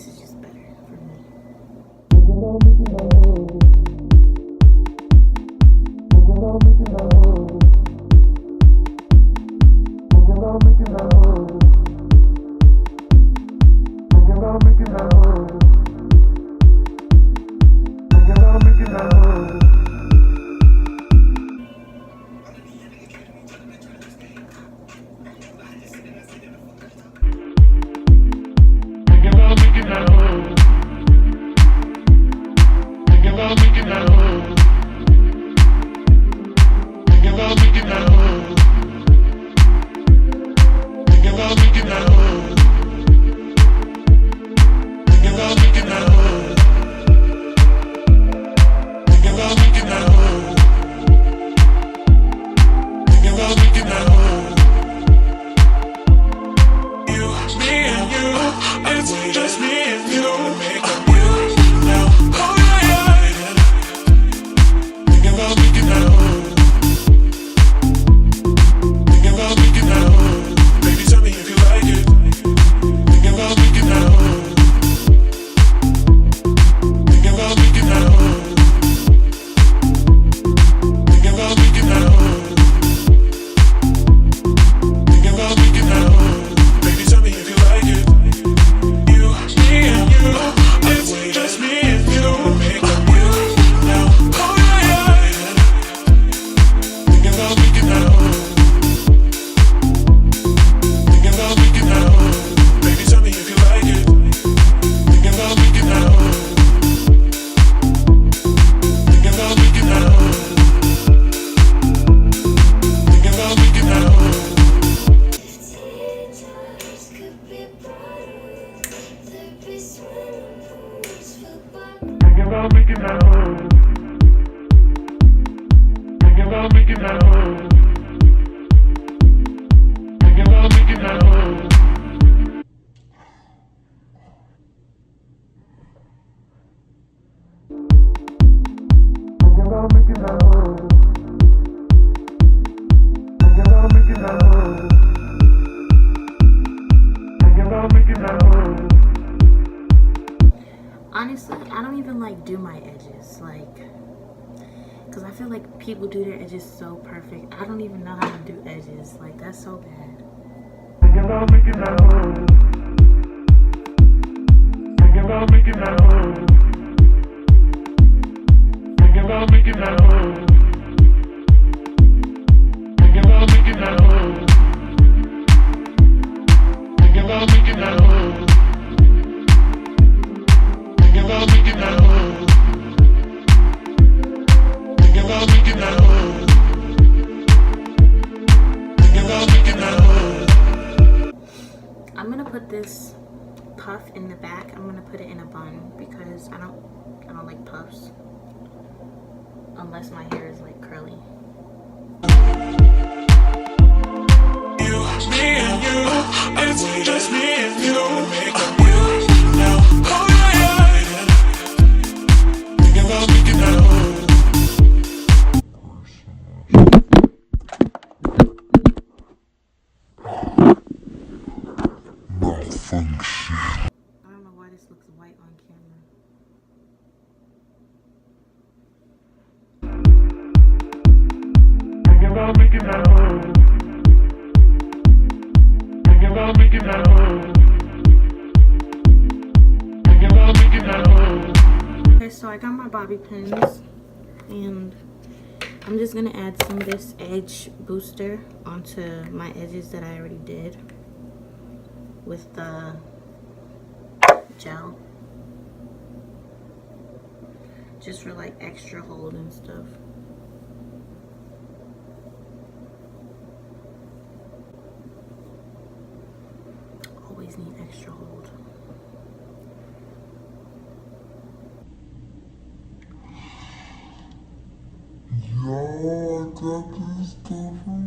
this is just better for me. Honestly, I don't even like do my edges, like, because I feel like people do their edges so perfect. I don't even know how to do edges. Like, that's so bad. Thinking about making that home. Thinking about making that home. Thinking about making that home. Thinking about making that home. Thinking about making that home. Thinking about making that home. Thinking about making that home. Thinking about making that home. I'm gonna put this puff in the back. I'm gonna put it in a bun because I don't like puffs unless my hair is like curly. You, me and you, it's just me and you. Make a you now. Oh yeah, yeah. Thinking about making that home. I don't know why this looks white on camera. Thinking about making that home. Thinking about making that home. Thinking about making that home. Okay, so I got my bobby pins and I'm just gonna add some of this edge booster onto my edges that I already did with the gel, just for like extra hold and stuff. Always need extra hold. Yo, I got this stuff from